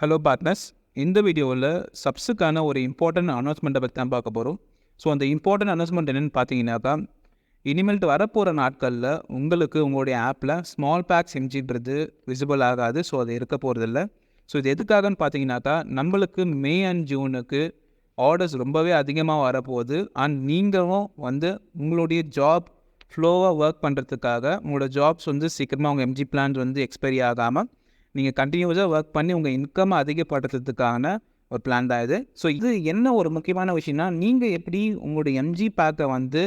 Hello partners, இந்த வீடியோவில் சப்ஸுக்கான ஒரு இம்பார்ட்டன்ட் அனௌன்ஸ்மெண்ட்டை பற்றி தான் பார்க்க போகிறோம். ஸோ அந்த இம்பார்ட்டன்ட் அனௌன்ஸ்மெண்ட் என்னென்னு பார்த்தீங்கன்னாக்கா, இனிமேல்ட்டு வரப்போகிற நாட்களில் உங்களுக்கு உங்களுடைய ஆப்பில் ஸ்மால் பேக்ஸ் எம்ஜின்றது விசிபிள் ஆகாது. ஸோ அது இருக்க போகிறதில்ல. ஸோ இது எதுக்காகன்னு பார்த்தீங்கன்னாக்கா, நம்மளுக்கு மே அண்ட் ஜூனுக்கு ஆர்டர்ஸ் ரொம்பவே அதிகமாக வரப்போகுது. அண்ட் நீங்களும் உங்களுடைய ஜாப் ஃப்ளோவாக ஒர்க் பண்ணுறதுக்காக உங்களோட ஜாப்ஸ் சீக்கிரமாக உங்கள் எம்ஜி பிளான்ஸ் எக்ஸ்பைரி ஆகாமல் நீங்கள் கண்டினியூஸாக ஒர்க் பண்ணி உங்கள் இன்கம் அதிகப்படுத்துறதுக்கான ஒரு பிளான் தான் இது. ஸோ இது என்ன ஒரு முக்கியமான விஷயம்னா, நீங்கள் எப்படி உங்களுடைய எம்ஜி பேக்கை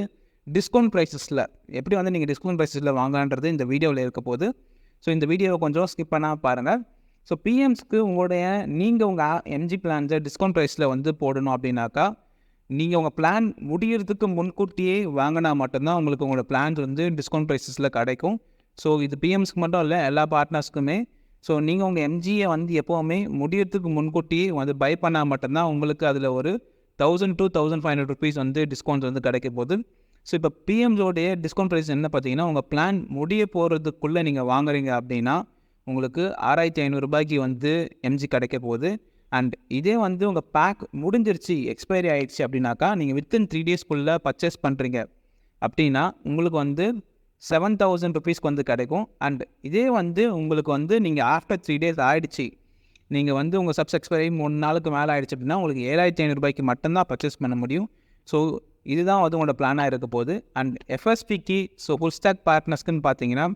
டிஸ்கவுண்ட் ப்ரைஸஸில் எப்படி நீங்கள் டிஸ்கவுண்ட் ப்ரைஸஸில் வாங்கலான்றது இந்த வீடியோவில் இருக்க போகுது. ஸோ இந்த வீடியோவை கொஞ்சம் ஸ்கிப் பண்ணால் பாருங்கள். ஸோ பிஎம்ஸ்க்கு நீங்கள் உங்கள் எம்ஜி பிளான்ஸை டிஸ்கவுண்ட் ப்ரைஸில் போடணும் அப்படின்னாக்கா, நீங்கள் உங்கள் பிளான் முடிகிறதுக்கு முன்கூட்டியே வாங்கினா மட்டும்தான் உங்களுக்கு உங்களோட பிளான்ஸ் டிஸ்கவுண்ட் ப்ரைஸஸில் கிடைக்கும். ஸோ இது பிஎம்ஸ்க்கு மட்டும் இல்லை, எல்லா பார்ட்னர்ஸ்க்குமே. ஸோ நீங்கள் உங்கள் எம்ஜியை எப்போவுமே முடியறதுக்கு முன்கூட்டியே பை பண்ணால் மட்டும்தான் உங்களுக்கு அதில் ஒரு 1000 to 1500 ருபீஸ் டிஸ்கவுண்ட்ஸ் கிடைக்க போகுது. ஸோ இப்போ பிஎம்ஸோடைய டிஸ்கவுண்ட் ப்ரைஸ் என்ன பார்த்தீங்கன்னா, உங்கள் பிளான் முடிய போகிறதுக்குள்ளே நீங்கள் வாங்குறீங்க அப்படின்னா உங்களுக்கு 6500 ரூபாய்க்கு எம்ஜி கிடைக்க போகுது. அண்ட் இதே உங்கள் பேக் முடிஞ்சிருச்சு, எக்ஸ்பைரி ஆகிடுச்சு அப்படின்னாக்கா, நீங்கள் வித்தின் 3 டேஸ்க்குள்ளே பர்ச்சேஸ் பண்ணுறீங்க அப்படின்னா உங்களுக்கு 7000 ருபீஸ்க்கு கிடைக்கும். அண்ட் இதே உங்களுக்கு நீங்கள் ஆஃப்டர் 3 டேஸ் ஆகிடுச்சு, நீங்கள் உங்கள் சப்ஸ் எக்ஸ்பைரி 3 நாளுக்கு மேலே ஆகிடுச்சு அப்படின்னா உங்களுக்கு 7500 ரூபாய்க்கு மட்டும்தான் பர்ச்சேஸ் பண்ண முடியும். ஸோ இதுதான் உங்களோட பிளானாக இருக்க போகுது. அண்ட் எஃப்எஸ்பிக்கு ஃபுல் ஸ்டாக் பார்ட்னர்ஸ்க்குன்னு பார்த்தீங்கன்னா,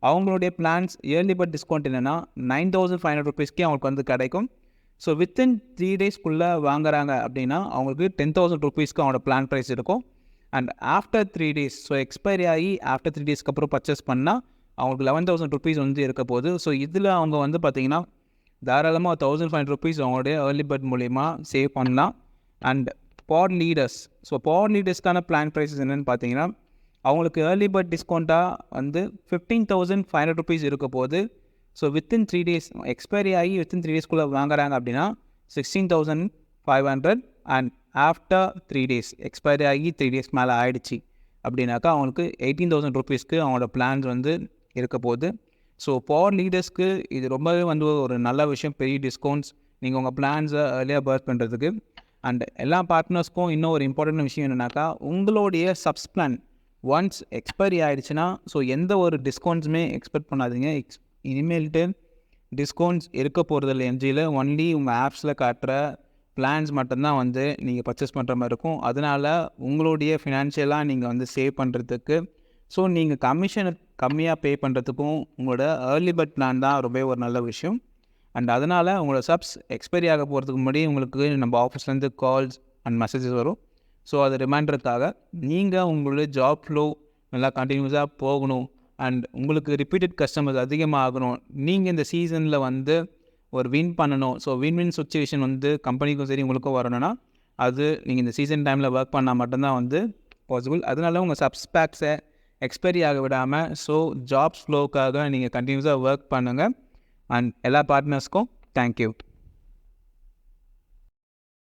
அவங்களுடைய பிளான்ஸ் இயர்லி பட் டிஸ்கவுண்ட் என்னென்னா 9500 ருபீஸ்க்கே அவங்களுக்கு கிடைக்கும். ஸோ வித்தின் 3 டேஸ்க்குள்ளே வாங்குறாங்க அப்படின்னா அவங்களுக்கு 10000 ருபீஸ்க்கு அவங்களோட பிளான் ப்ரைஸ் இருக்கும். And after 3 days, so expiry ஆகி ஆஃப்டர் 3 டேஸ்க்கு அப்புறம் பர்ச்சேஸ் பண்ணால் அவங்களுக்கு 11000 ருபீஸ் இருக்க போகுது. ஸோ இதில் அவங்க பார்த்தீங்கன்னா தாராளமாக 1500 ருபீஸ் அவங்களுடைய ஏர்லி பர்ட் மூலிமா சேவ் பண்ணலாம். And pod leaders, so pod லீடர்ஸ்க்கான பிளான் ப்ரைஸஸ் என்னென்னு பார்த்தீங்கன்னா, அவங்களுக்கு ஏர்லி பர்ட் டிஸ்கவுண்ட்டாக 15500 ருபீஸ் இருக்க போகுது. ஸோ வித்தின் 3 டேஸ் எக்ஸ்பைரி ஆகி வித்தின் 3 டேஸ்க்குள்ளே வாங்குறாங்க அப்படின்னா 16500. அண்ட் ஆஃப்டர் 3 டேஸ் எக்ஸ்பைரி ஆகி 3 டேஸ் மேலே ஆகிடுச்சு அப்படின்னாக்கா அவங்களுக்கு 18000 ருபீஸ்க்கு அவங்களோட பிளான்ஸ் இருக்க போகுது. ஸோ பவர் லீடர்ஸ்க்கு இது ரொம்பவே ஒரு நல்ல விஷயம், பெரிய டிஸ்கவுண்ட்ஸ் நீங்கள் உங்கள் பிளான்ஸை ஏர்லியாக பர்த் பண்ணுறதுக்கு. அண்ட் எல்லா பார்ட்னர்ஸ்க்கும் இன்னும் ஒரு இம்பார்ட்டன்ட் விஷயம் என்னென்னாக்கா, உங்களுடைய சப்ஸ் பிளான் ஒன்ஸ் எக்ஸ்பைரி ஆகிடுச்சுன்னா ஸோ எந்த ஒரு டிஸ்கவுண்ட்ஸுமே எக்ஸ்பெக்ட் பண்ணாதீங்க. இனிமேல்ட்டு டிஸ்கவுண்ட்ஸ் இருக்க போகிறதில்ல எம்ஜியில். ஒன்லி உங்கள் ஆப்ஸில் காட்டுற பிளான்ஸ் மட்டும்தான் நீங்கள் பர்ச்சேஸ் பண்ணுற மாதிரி இருக்கும். அதனால் உங்களுடைய ஃபினான்ஷியலாக நீங்கள் சேவ் பண்ணுறதுக்கு, ஸோ நீங்கள் கமிஷனை கம்மியாக பே பண்ணுறதுக்கும் உங்களோட ஏர்லி பர்ட் பிளான் தான் ரொம்பவே ஒரு நல்ல விஷயம். அண்ட் அதனால் உங்களோட சப்ஸ் எக்ஸ்பைரி ஆக போகிறதுக்கு முன்னாடி உங்களுக்கு நம்ம ஆஃபீஸ்லேருந்து கால்ஸ் அண்ட் மெசேஜஸ் வரும். ஸோ அது ரிமைண்டருக்காக நீங்கள் உங்களுடைய ஜாப் ஃப்ளோ நல்லா கண்டினியூஸாக போகணும். அண்ட் உங்களுக்கு ரிப்பீட்டட் கஸ்டமர்ஸ் அதிகமாக ஆகணும். நீங்கள் இந்த சீசனில் ஒரு வின் பண்ணணும். ஸோ வின் சுச்சுவேஷன் கம்பெனிக்கும் சரி உங்களுக்கும் வரணும்னா அது நீங்கள் இந்த சீசன் டைமில் ஒர்க் பண்ணால் மட்டும்தான் பாசிபிள். அதனால உங்கள் சப்ஸ் பேக்ஸை எக்ஸ்பைரி ஆக விடாமல் ஜாப்ஸ் ஃப்ளோக்காக நீங்கள் கண்டினியூஸாக ஒர்க் பண்ணுங்கள். அண்ட் எல்லா பார்ட்னர்ஸ்க்கும் தேங்க்யூ.